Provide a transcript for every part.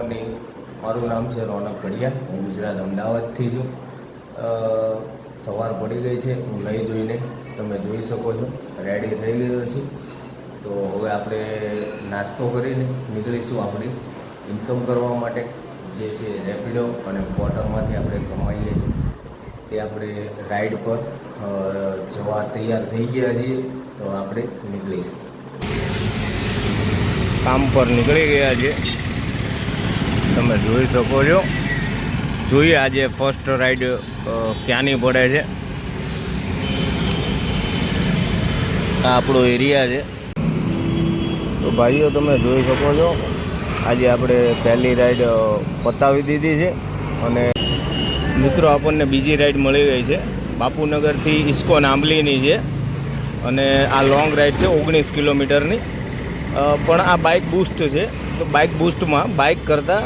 Morning. મારું નામ છે રોનક કડિયા. હું ગુજરાત અમદાવાદથી છું. સવાર પડી ગઈ છે. હું નહીં ધોઈને તમે જોઈ શકો છો રેડી થઈ ગયો છું. તો હવે આપણે નાસ્તો કરીને નીકળીશું આપણી ઇન્કમ કરવા માટે, જે છે રેપિડો અને ક્વાર્ટરમાંથી આપણે કમાઈએ છીએ. તે આપણે રાઈડ પર જવા તૈયાર થઈ ગયા છીએ. તો આપણે નીકળીશું. કામ પર નીકળી ગયા છે, તમે જોઈ શકો છો. જોઈએ આજે ફર્સ્ટ રાઈડ ક્યાંની પડે છે. આ આપણો એરિયા છે. તો ભાઈઓ તમે જોઈ શકો છો, આજે આપણે પહેલી રાઈડ પતાવી દીધી છે અને મિત્રો આપણને બીજી રાઈડ મળી ગઈ છે. બાપુનગરથી ઇસ્કોન આંબલીની છે અને આ લોંગ રાઈડ છે 19 કિલોમીટરની. પણ આ બાઇક બૂસ્ટ છે, તો બાઇક બૂસ્ટમાં બાઇક કરતાં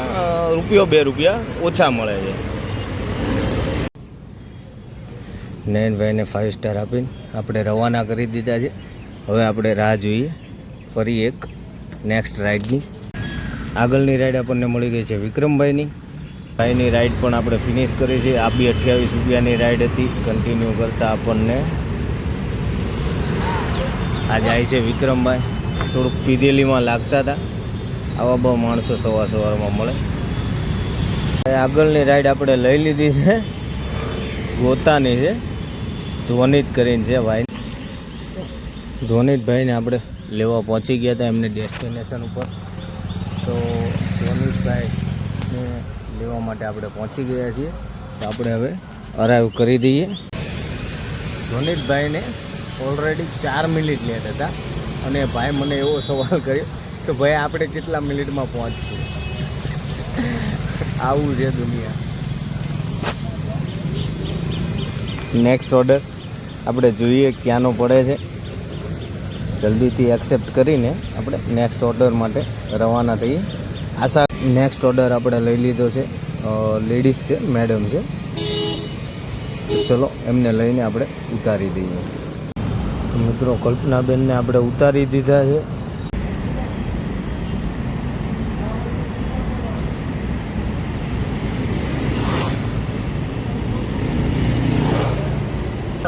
₹2 ઓછા મળે છે. નયનભાઈને 5 સ્ટાર આપીને આપણે રવાના કરી દીધા છે. હવે આપણે રાહ જોઈએ ફરી એક નેક્સ્ટ રાઈડની. આગળની રાઈડ આપણને મળી ગઈ છે વિક્રમભાઈની. ભાઈની રાઈડ પણ આપણે ફિનિશ કરી છે. આ બી ₹28ની રાઈડ હતી. કન્ટિન્યુ કરતાં આપણને આ જાય છે વિક્રમભાઈ. થોડુંક પીધેલીમાં લાગતા હતા. આવા બહુ માણસો સવારમાં મળે. આગળની રાઈડ આપણે લઈ લીધી છે, ગોતાની છે. ધ્વનિત કરીને છે ભાઈ. ધ્વનિતભાઈને આપણે લેવા પહોંચી ગયા હતા એમને ડેસ્ટિનેશન ઉપર. તો ધ્વનિતભાઈને લેવા માટે આપણે પહોંચી ગયા છીએ. તો આપણે હવે અરાઈવ કરી દઈએ. ધ્વનિતભાઈને ઓલરેડી 4 મિનિટ લેટ હતા અને ભાઈ મને એવો સવાલ કર્યો કે ભાઈ આપણે કેટલા મિનિટમાં પહોંચીએ. આવું છે દુનિયા. નેક્સ્ટ ઓર્ડર આપણે જોઈએ ક્યાંનો પડે છે. જલ્દીથી એક્સેપ્ટ કરીને આપણે નેક્સ્ટ ઓર્ડર માટે રવાના થઈએ. આશા નેક્સ્ટ ઓર્ડર આપણે લઈ લીધો છે. લેડીઝ છે, મેડમ છે. ચલો એમને લઈને આપણે ઉતારી દઈએ. મિત્રો કલ્પનાબેનને આપણે ઉતારી દીધા છે.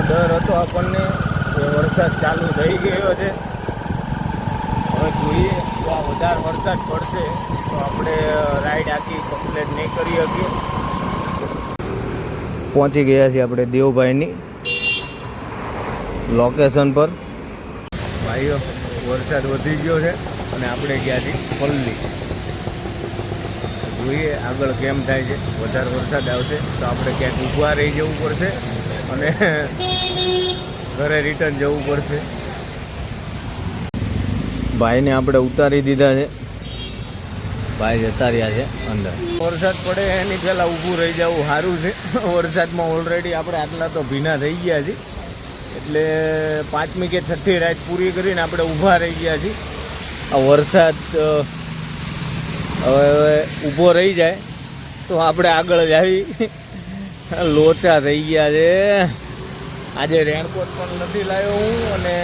ડર હતો આપણને કે વરસાદ ચાલુ થઈ ગયો છે. હવે જોઈએ તો આ વધારે વરસાદ પડશે તો આપણે રાઈડ આખી કમ્પ્લીટ નહીં કરી શકીએ. પહોંચી ગયા છીએ આપણે દેવભાઈની લોકેશન પર. ભાઈઓ વરસાદ વધી ગયો છે અને આપણે ગયા છીએ પલ્લી. જોઈએ આગળ કેમ થાય છે. વધારે વરસાદ આવશે તો આપણે ક્યાંક ઊભા રહી જવું પડશે અને ઘરે રિટર્ન જવું પડશે. ભાઈને આપણે ઉતારી દીધા છે. ભાઈ જતા રહ્યા છે અંદર. વરસાદ પડે એની પહેલાં ઊભું રહી જવું સારું છે. વરસાદમાં ઓલરેડી આપણે આટલા તો ભીના થઈ ગયા છીએ. એટલે 5મી કે 6ઠી રાઈડ પૂરી કરીને આપણે ઊભા રહી ગયા છીએ. આ વરસાદ હવે ઊભો રહી જાય તો આપણે આગળ જ આવી લોચા થઈ ગયા છે. આજે રેનકોટ પણ નથી લાવ્યો હું અને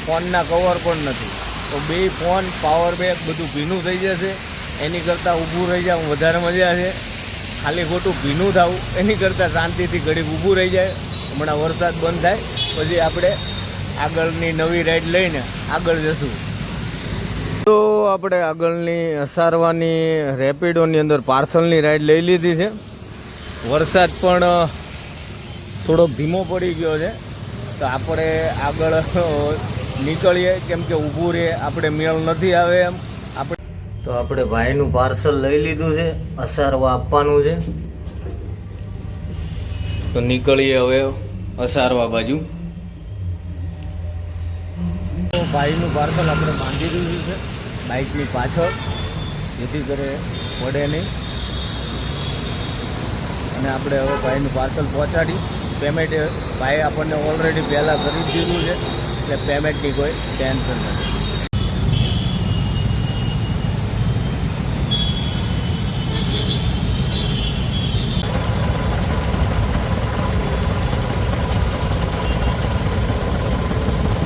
ફોનના કવર પણ નથી. તો 2 ફોન, પાવર બેગ બધું ભીનું થઈ જશે. એની કરતાં ઊભું રહી જાવ વધારે મજા છે. ખાલી ખોટું ભીનું થવું એની કરતાં શાંતિથી ઘડીક ઊભું રહી જાય. હમણાં વરસાદ બંધ થાય પછી આપણે આગળની નવી રાઈડ લઈને આગળ જશું. તો આપણે આગળની અસારવાની રેપિડોની અંદર પાર્સલની રાઈડ લઈ લીધી છે. વરસાદ પણ થોડોક ધીમો પડી ગયો છે તો આપણે આગળ નીકળીએ, કેમ કે ઊભું રહે આપણે મેળ નથી આવે એમ. તો આપણે ભાઈનું પાર્સલ લઈ લીધું છે, અસારવા આપવાનું છે. તો નીકળીએ હવે અસારવા બાજુ. તો ભાઈનું પાર્સલ આપણે બાંધી દીધું છે બાઇકની પાછળ, જેથી કરે પડે નહીં. અને આપણે હવે ભાઈનું પાર્સલ પહોંચાડી. પેમેન્ટ ભાઈ આપણને ઓલરેડી પહેલાં કરી દીધું છે એટલે પેમેન્ટની કોઈ ટેન્શન નથી.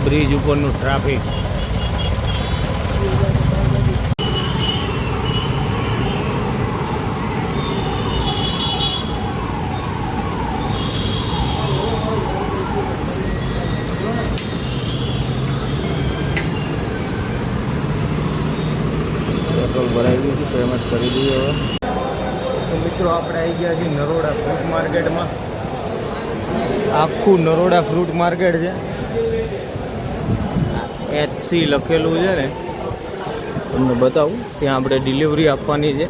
બ્રિજ ઉપરનું ટ્રાફિક. શરૂઆત કરી દઈએ હવે. તો મિત્રો આપણે આવી ગયા છીએ નરોડા ફ્રૂટ માર્કેટમાં. આખું નરોડા ફ્રૂટ માર્કેટ છે. એચસી લખેલું છે ને, તમને બતાવું. ત્યાં આપણે ડિલિવરી આપવાની છે.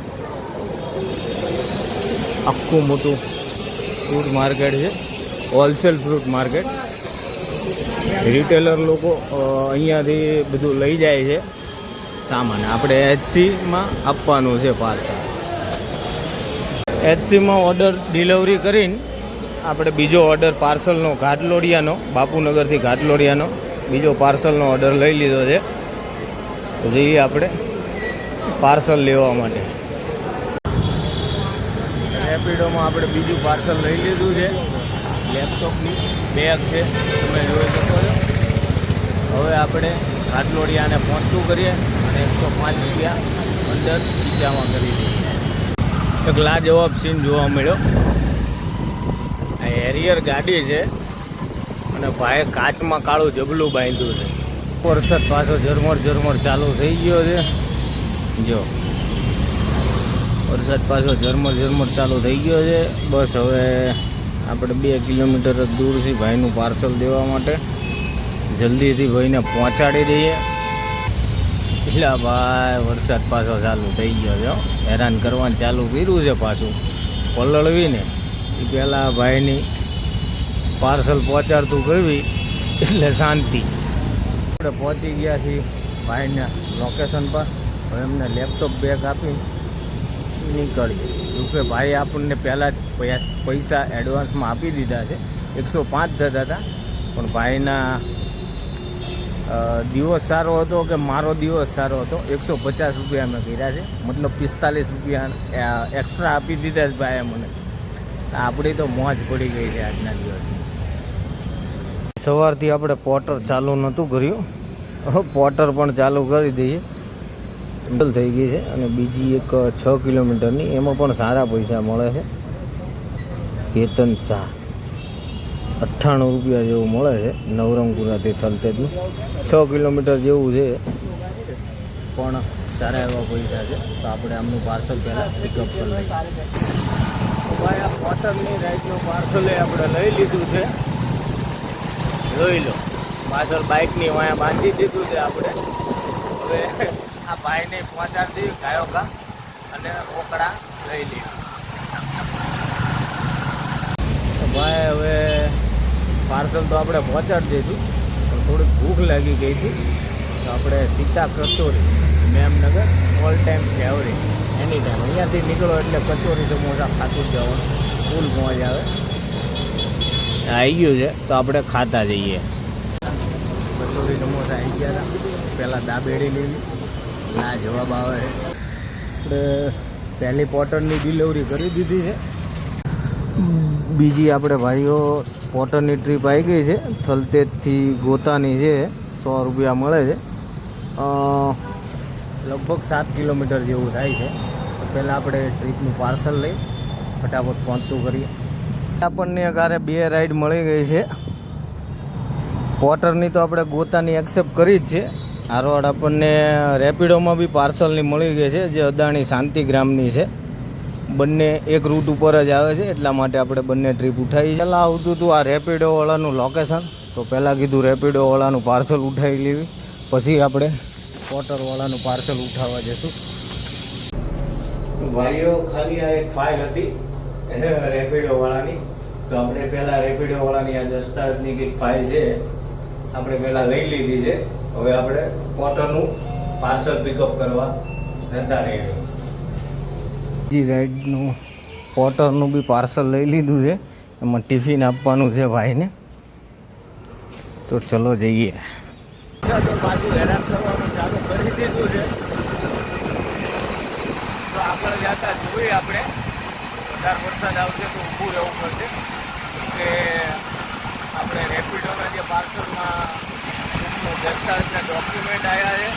આખું મોટું ફ્રૂટ માર્કેટ છે, હોલસેલ ફ્રૂટ માર્કેટ. રિટેલર લોકો અહીંયાથી બધું લઈ જાય છે સામાન. આપણે એચસીમાં આપવાનું છે પાર્સલ. એચસીમાં ઓર્ડર ડિલિવરી કરીને આપણે બીજો ઓર્ડર પાર્સલનો ઘાટલોડિયાનો, બાપુનગરથી ઘાટલોડિયાનો બીજો પાર્સલનો ઓર્ડર લઈ લીધો છે. તો જઈએ આપણે પાર્સલ લેવા માટે. રેપિડોમાં આપણે બીજું પાર્સલ લઈ લીધું છે. લેપટોપની બેગ છે, તમે જોઈ શકો છો. હવે આપણે ઘાટલોડિયાને પહોંચતું કરીએ અને 105 રૂપિયા અંદર ખીચામાં કરી દઈએ. એક લાજવાબ સીન જોવા મળ્યો. આ હેરિયર ગાડી છે અને ભાઈ કાચમાં કાળું જબલું બાંધ્યું છે. વરસાદ પાછો ઝરમર ચાલુ થઈ ગયો છે. જો વરસાદ પાછો ઝરમર ચાલુ થઈ ગયો છે. બસ હવે આપણે 2 કિલોમીટર જ દૂર છે ભાઈનું પાર્સલ દેવા માટે. જલ્દીથી ભાઈને પહોંચાડી દઈએ. એટલે ભાઈ વરસાદ પાછો ચાલુ થઈ ગયો છે. હેરાન કરવાનું ચાલુ કર્યું છે પાછું. પલળવીને એ પહેલાં ભાઈની પાર્સલ પહોંચાડતું કરવી એટલે શાંતિ. આપણે પહોંચી ગયા છીએ ભાઈના લોકેશન પર. હવે એમને લેપટોપ બેગ આપી નીકળીએ. જોકે ભાઈ આપણને પહેલાં જ પૈસા એડવાન્સમાં આપી દીધા છે. 105 થતા હતા, પણ ભાઈના દિવસ સારો હતો કે મારો દિવસ સારો હતો, 150 રૂપિયા મેં કર્યા છે. મતલબ 45 રૂપિયા એક્સ્ટ્રા આપી દીધા છે ભાઈએ મને. આપણી તો મોજ પડી ગઈ છે આજના દિવસની. સવારથી આપણે પોર્ટર ચાલુ નહોતું કર્યું, પોર્ટર પણ ચાલુ કરી દઈએ. થઈ ગઈ છે. અને બીજી એક 6 કિલોમીટરની, એમાં પણ સારા પૈસા મળે છે. કેતન શાહ 98 રૂપિયા જેવું મળે છે નવરંગપુરાથી થલતેજનું. 6 કિલોમીટર જેવું છે, પણ સારા એવા પૈસા છે. તો આપણે આમનું પાર્સલ પહેલાં પિકઅપ કરી લઈએ. ભાઈ આ પોર્ટરની રાઈડનું પાર્સલ આપણે લઈ લીધું છે. જોઈ લો, પાછળ બાઇકની વાયા બાંધી દીધું છે આપણે. હવે આ ભાઈને પહોંચાડી દીધું ગાયો કા અને ઓકડા લઈ લીધું. ભાઈ હવે પાર્સલ તો આપણે પહોંચાડી દઈશું, પણ થોડીક ભૂખ લાગી ગઈ હતી. તો આપણે Sita kachori Memnagar all time favourite, any time અહીંયાથી નીકળો એટલે કચોરી સમોસા ખાતું જ જવાનું, ફૂલ મોજ આવે. આવી ગયું છે તો આપણે ખાતા જઈએ. કચોરી સમોસા આવી ગયા હતા. પહેલાં દાબેડી લીધી, ના જવાબ આવે. આપણે પહેલી પોર્ટરની ડિલિવરી કરી દીધી છે. બીજી આપણે ભાઈઓ પોર્ટરની ટ્રીપ આવી ગઈ છે. થલતેજથી ગોતાની છે, 100 રૂપિયા મળે છે. લગભગ 7 કિલોમીટર જેવું થાય છે. તો પહેલાં આપણે ટ્રીપનું પાર્સલ લઈ ફટાફટ પહોંચતું કરીએ. આપણને કારે 2 રાઈડ મળી ગઈ છે. પોર્ટરની તો આપણે ગોતાની એક્સેપ્ટ કરી જ છે. હારવાડ આપણને રેપિડોમાં બી પાર્સલની મળી ગઈ છે, જે અદાણી શાંતિગ્રામની છે. બંને એક રૂટ ઉપર જ આવે છે, એટલા માટે આપણે બંને ટ્રીપ ઉઠાવી. પહેલાં આવતું હતું આ રેપિડોવાળાનું લોકેશન, તો પહેલાં કીધું રેપિડોવાળાનું પાર્સલ ઉઠાવી લેવી, પછી આપણે પોર્ટરવાળાનું પાર્સલ ઉઠાવવા જઈશું. ભાઈઓ ખાલી આ એક ફાઇલ હતી રેપિડોવાળાની, તો આપણે પહેલાં રેપિડોવાળાની આ દસ્તાવેજની કંઈક ફાઇલ છે, આપણે પહેલાં લઈ લીધી છે. હવે આપણે પોર્ટરનું પાર્સલ પિકઅપ કરવા જતા રહીએ. બીજી રાઈડનું પોર્ટરનું બી પાર્સલ લઈ લીધું છે. એમાં ટિફિન આપવાનું છે ભાઈને. તો ચલો જઈએ. પાછું હેરાન કરવાનું ચાલુ કરી દીધું છે. તો આગળ જતા જોઈએ આપણે. વધારે વરસાદ આવશે તો ઊભું રહેવું પડશે, કે આપણે રેપિડોના જે પાર્સલમાં દસ્તાવેજના ડોક્યુમેન્ટ આવ્યા છે,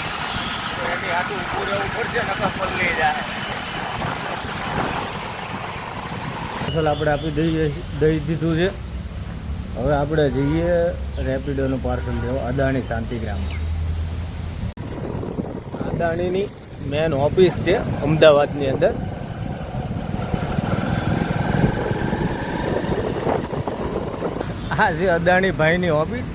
તો એની હાથું ઊભું રહેવું પડશે, નકર પલળી જાય. પાર્સલ આપણે આપી દઈ દીધું છે. હવે આપણે જઈએ રેપિડોનું પાર્સલ લેવા અદાણી શાંતિગ્રામમાં. અદાણીની મેન ઓફિસ છે અમદાવાદની અંદર. આ છે અદાણી ભાઈની ઓફિસ.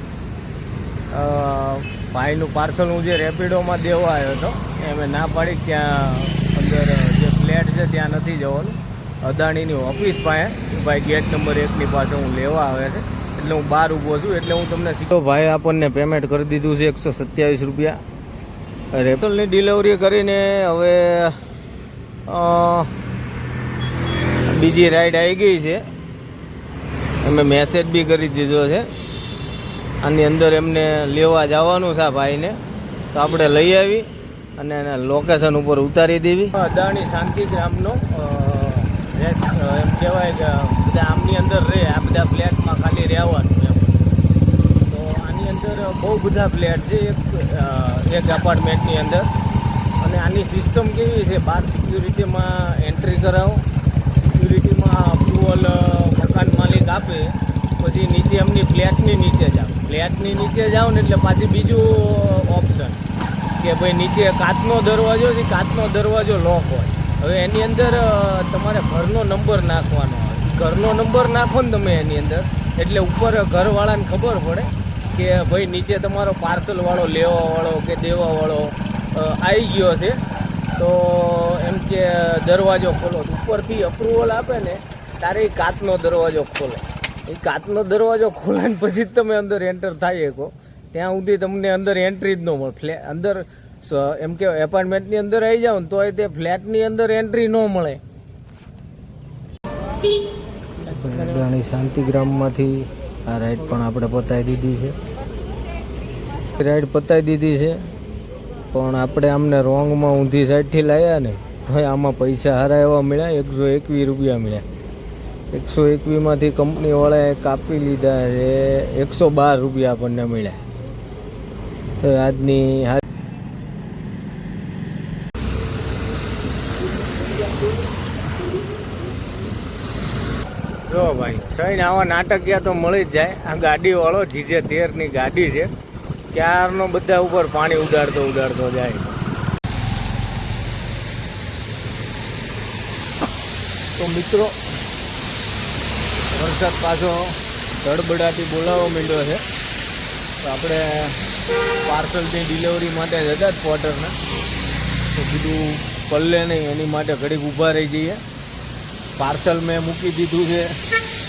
ભાઈનું પાર્સલ હું જે રેપિડોમાં દેવા આવ્યો હતો એ મેં ના પાડી, ત્યાં અંદર જે ફ્લેટ છે ત્યાં નથી જવાનું, અદાણીની ઓફિસ પાસે. ભાઈ ગેટ નંબર 1ની પાસે હું લેવા આવે છે, એટલે હું બહાર ઊભો છું. એટલે હું તમને સીધો ભાઈ આપણને પેમેન્ટ કરી દીધું છે 127 રૂપિયા. રેપિડોની ડિલિવરી કરીને હવે બીજી રાઈડ આવી ગઈ છે. અમે મેસેજ બી કરી દીધો છે. આની અંદર એમને લેવા જવાનું છે ભાઈને, તો આપણે લઈ આવી અને એને લોકેશન ઉપર ઉતારી દેવી. અદાણી શાંતિગ્રામનો એમ કહેવાય કે બધા આમની અંદર રહે, આ બધા ફ્લેટમાં ખાલી રહેવાનું એમ. તો આની અંદર બહુ બધા ફ્લેટ છે એક એપાર્ટમેન્ટની અંદર. અને આની સિસ્ટમ કેવી છે, બહાર સિક્યુરિટીમાં એન્ટ્રી કરાવો, સિક્યુરિટીમાં અપ્રુવલ મકાન માલિક આપે, પછી નીચે એમની ફ્લેટની નીચે જાઓ. ફ્લેટની નીચે જાઓ ને એટલે પાછી બીજું ઓપ્શન કે ભાઈ નીચે કાચનો દરવાજો છે, કાચનો દરવાજો લોક હોય. હવે એની અંદર તમારે ઘરનો નંબર નાખવાનો હોય. ઘરનો નંબર નાખો ને તમે એની અંદર, એટલે ઉપર ઘરવાળાને ખબર પડે કે ભાઈ નીચે તમારો પાર્સલવાળો લેવાવાળો કે દેવાવાળો આવી ગયો છે, તો એમ કે દરવાજો ખોલો. ઉપરથી અપ્રુવલ આપે ને તારે એ કાચનો દરવાજો ખોલો. એ કાચનો દરવાજો ખોલાને પછી જ તમે અંદર એન્ટર થાય શકો. ત્યાં સુધી તમને અંદર એન્ટ્રી જ ન મળે. અંદર એમ કે એપાર્ટમેન્ટની અંદર આવી જાઓ ને તો તે ફ્લેટની અંદર એન્ટ્રી ન મળે. અદાણી શાંતિગ્રામમાંથી આ રાઈડ પણ આપણે પતાવી દીધી છે. રાઈડ પતાવી દીધી છે, પણ આપણે આમને રોંગમાં ઊંધી સાઈડથી લાવ્યા ને તો આમાં પૈસા સારા એવા મળ્યા. 121 રૂપિયા મળ્યા. 121માંથી કંપનીવાળાએ કાપી લીધા છે 112 રૂપિયા આપણને મળ્યા. તો આજની જો ભાઈ સહીને આવા નાટકિયા તો મળી જ જાય. આ ગાડીવાળો GJ13ની ગાડી છે, ક્યારનો બધા ઉપર પાણી ઉડાડતો જાય. તો મિત્રો વરસાદ પાછો ધડબડાટી બોલાવવા માંડ્યો છે. તો આપણે પાર્સલની ડિલિવરી માટે જતા જ પોર્ટરના, તો કીધું પલ્લે નહીં એની માટે ઘડીક ઊભા રહી જઈએ. પાર્સલ મેં મૂકી દીધું છે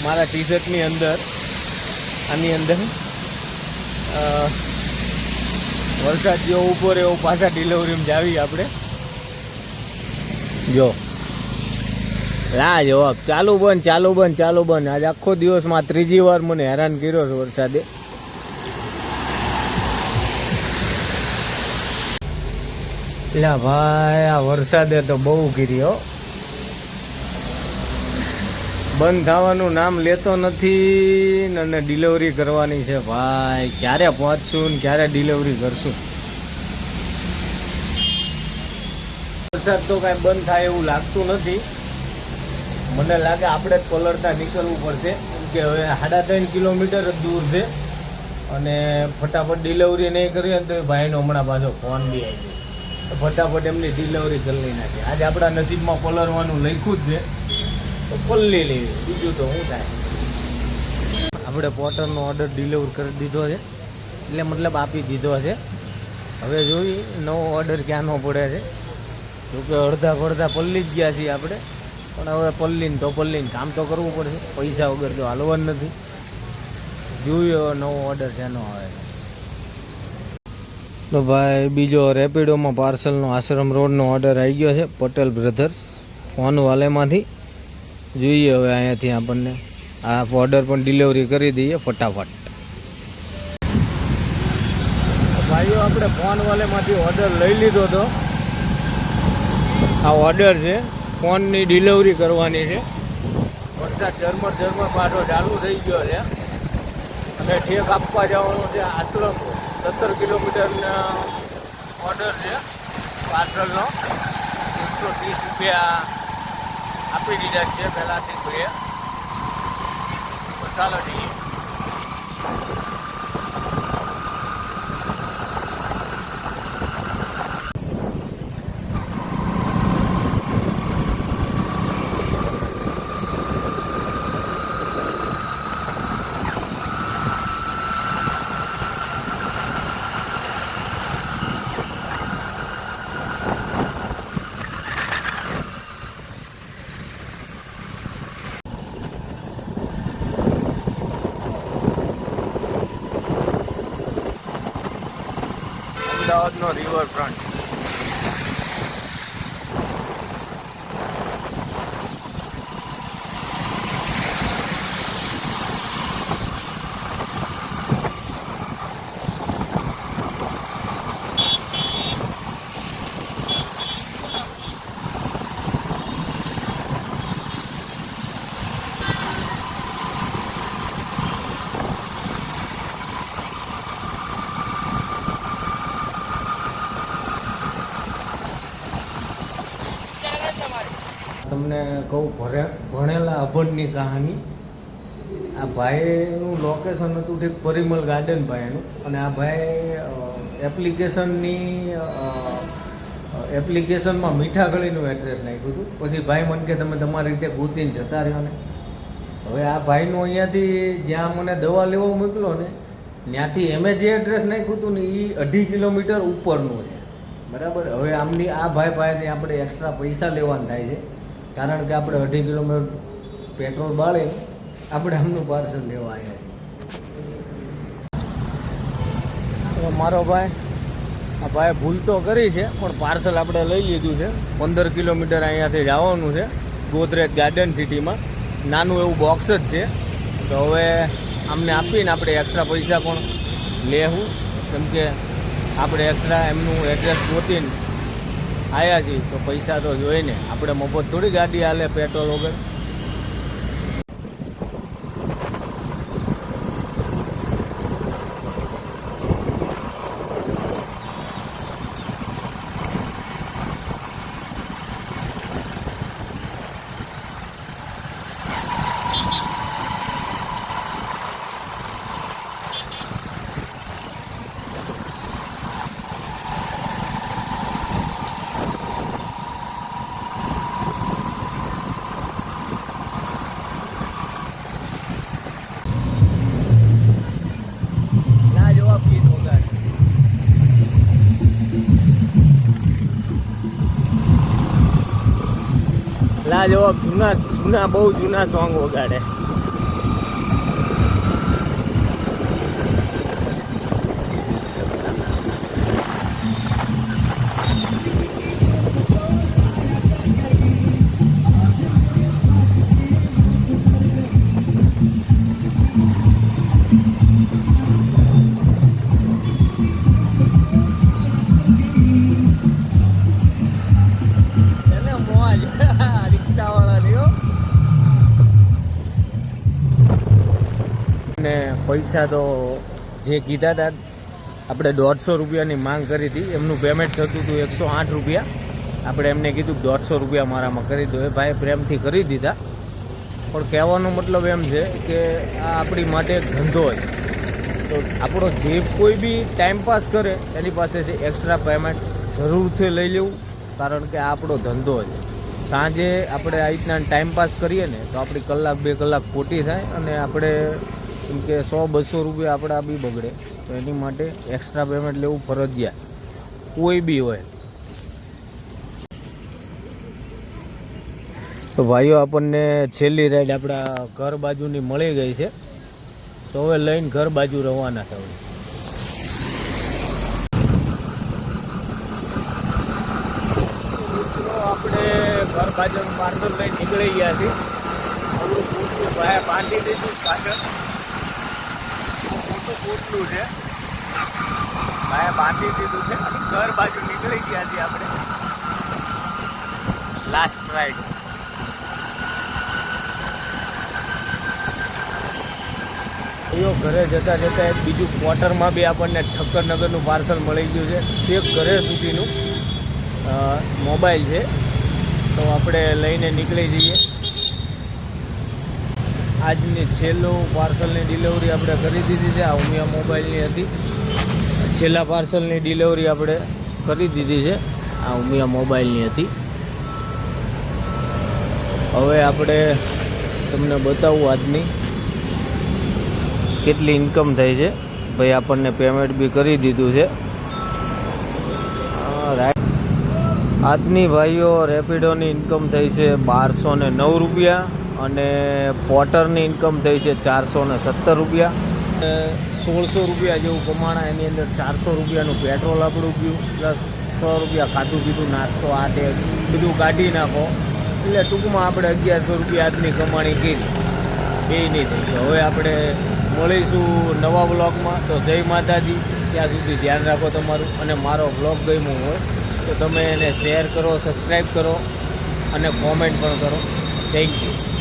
મારા ટી-શર્ટની અંદર. આની અંદર વરસાદ જેવો ઊભો રહ્યો પાછા ડિલિવરીમાં જાવી આપણે. જો લા જવાબ ચાલુ બંધ. આજે આખો દિવસમાં 3જી વાર મને હેરાન કર્યો છે વરસાદે. લા ભાઈ આ વરસાદે તો બહુ કર્યો. બંધ થવાનું નામ લેતો નથી અને ડિલિવરી કરવાની છે ભાઈ. ક્યારે પહોંચશું ને ક્યારે ડિલિવરી કરશું. વરસાદ તો કાંઈ બંધ થાય એવું લાગતું નથી. મને લાગે આપણે જ પલળતા નીકળવું પડશે, કેમ કે હવે 3.5 કિલોમીટર જ દૂર છે અને ફટાફટ ડિલિવરી નહીં કરીએ તો ભાઈનો હમણાં પાછો ફોન બી આવી જાય, તો ફટાફટ એમની ડિલિવરી કરી લઈ નાખીએ. આજે આપણા નસીબમાં પલળવાનું લખ્યું જ છે તો પલ્લી લેવી, બીજું તો શું થાય. આપણે પોર્ટરનો ઓર્ડર ડિલિવર કરી દીધો છે, એટલે મતલબ આપી દીધો છે. હવે જોઈ નવો ઓર્ડર ક્યાંનો પડે છે. જોકે અડધા પલ્લી જ ગયા છીએ આપણે, પણ હવે પલ્લીને કામ તો કરવું પડશે. પૈસા વગર તો હાલવાનું નથી. જોઈએ નવો ઓર્ડર શેનો આવે. તો ભાઈ બીજો રેપિડોમાં પાર્સલનો આશ્રમ રોડનો ઓર્ડર આવી ગયો છે પટેલ બ્રધર્સ ફોનવાલેમાંથી. જોઈએ હવે અહીંયાથી આપણને આ ઓર્ડર પણ ડિલિવરી કરી દઈએ ફટાફટ. ભાઈઓ આપણે ફોનવાલેમાંથી ઓર્ડર લઈ લીધો હતો. આ ઓર્ડર છે, ફોનની ડિલિવરી કરવાની છે. વરસાદ ઝરમર પાછો ચાલુ થઈ ગયો છે અને ઠેક આપવા જવાનો છે આશ્રમ. 17 કિલોમીટરના ઓર્ડર છે પાર્સલનો. 130 રૂપિયા આપી દીધા છે પહેલાંથી ભાઈએ. તો ચાલો જઈએ. અમદાવાદનો રિવરફ્રન્ટ. તમને કહું ભણેલા અભણની કહાની. આ ભાઈનું લોકેશન હતું ઠીક પરિમલ ગાર્ડન ભાઈનું, અને આ ભાઈ એપ્લિકેશનમાં મીઠા ગળીનું એડ્રેસ નાખ્યું હતું. પછી ભાઈ મને કે તમે તમારી રીતે ગોતીને જતા રહ્યો ને. હવે આ ભાઈનું અહીંયાથી જ્યાં મને દવા લેવા મોકલો ને ત્યાંથી એમે જે એડ્રેસ નાખ્યું હતું ને એ 2.5 કિલોમીટર ઉપરનું છે, બરાબર. હવે આમની આ ભાઈ પાસેથી આપણે એક્સ્ટ્રા પૈસા લેવાના થાય છે, કારણ કે આપણે 2.5 કિલોમીટર પેટ્રોલ બાળે આપણે આમનું પાર્સલ લેવા આવ્યા છીએ. મારો ભાઈ આ ભાઈ ભૂલ તો કરી છે, પણ પાર્સલ આપણે લઈ લીધું છે. 15 કિલોમીટર અહીંયાથી જવાનું છે ગોદરેજ ગાર્ડન સિટીમાં. નાનું એવું બોક્સ જ છે. તો હવે આમને આપીને આપણે એક્સ્ટ્રા પૈસા પણ લેવું, કેમ કે આપણે એક્સ્ટ્રા એમનું એડ્રેસ ગોતીને આવ્યા છીએ તો પૈસા તો જોઈને. આપણે મફત થોડી ગાડી હાલે પેટ્રોલ વગર. લાજવાબ જૂના બહુ જૂના સોંગ વગાડે. ને પૈસા તો જે કીધા હતા આપણે 150 રૂપિયાની માંગ કરી હતી, એમનું પેમેન્ટ થતું હતું 108 રૂપિયા. આપણે એમને કીધું 150 રૂપિયા મારામાં કરી દો. એ ભાઈ પ્રેમથી કરી દીધા. પણ કહેવાનો મતલબ એમ છે કે આ આપણી માટે એક ધંધો છે. તો આપણો જે કોઈ બી ટાઈમપાસ કરે એની પાસેથી એક્સ્ટ્રા પેમેન્ટ જરૂરથી લઈ લેવું, કારણ કે આ આપણો ધંધો છે. સાંજે આપણે આ રીતના ટાઈમપાસ કરીએ ને તો આપણી 1-2 કલાક ખોટી થાય, અને આપણે કેમ કે 100-200 રૂપિયા આપણા બી બગડે. તો એની માટે એક્સ્ટ્રા પેમેન્ટ લેવું ફરજિયાત કોઈ બી હોય. તો ભાઈઓ આપણને છેલ્લી રાઈડ આપણા ઘર બાજુની મળી ગઈ છે. તો હવે લઈને ઘર બાજુ રવાના થવું. આપણે ઘર બાજુનું પાર્સલ લઈને નીકળી ગયા છીએ. ભાઈ બાંધી દીધું પાછળ, મોટું પોટલું છે, ભાઈ બાંધી દીધું છે. ઘર બાજુ નીકળી ગયા છીએ આપણે. Last ride. ઘરે જતા જતા એક બીજું ક્વાર્ટરમાં બી આપણને ઠક્કરનગરનું પાર્સલ મળી ગયું છે. છેક ઘરે સુધીનું મોબાઈલ છે, તો આપણે લઈને નીકળી જઈએ. આજની છેલ્લું પાર્સલની ડિલિવરી આપણે કરી દીધી છે. આ ઉમિયા મોબાઈલની હતી. છેલ્લા પાર્સલની ડિલિવરી આપણે કરી દીધી છે. આ ઉમિયા મોબાઈલની હતી. હવે આપણે તમને બતાવું આજની કેટલી ઇન્કમ થઈ છે. ભાઈ આપણને પેમેન્ટ બી કરી દીધું છે. આજની ભાઈઓ રેપિડોની ઇન્કમ થઈ છે 1209 રૂપિયા, અને પોર્ટરની ઇન્કમ થઈ છે 417 રૂપિયા. 1600 રૂપિયા જેવું કમાણા. એની અંદર 400 રૂપિયાનું પેટ્રોલ આપણું ગયું, પ્લસ 100 રૂપિયા ખાધું પીધું નાસ્તો આ તે બધું કાઢી નાખો એટલે ટૂંકમાં આપણે 1100 રૂપિયા આજની કમાણી કરી. એ નહીં થઈ ગયું. હવે આપણે મળીશું નવા બ્લોગમાં. તો જય માતાજી. ત્યાં સુધી ધ્યાન રાખો તમારું. અને મારો બ્લોગ ગમ્યો હોય તો તમે એને શેર કરો, સબસ્ક્રાઈબ કરો અને કોમેન્ટ પણ કરો. Thank you.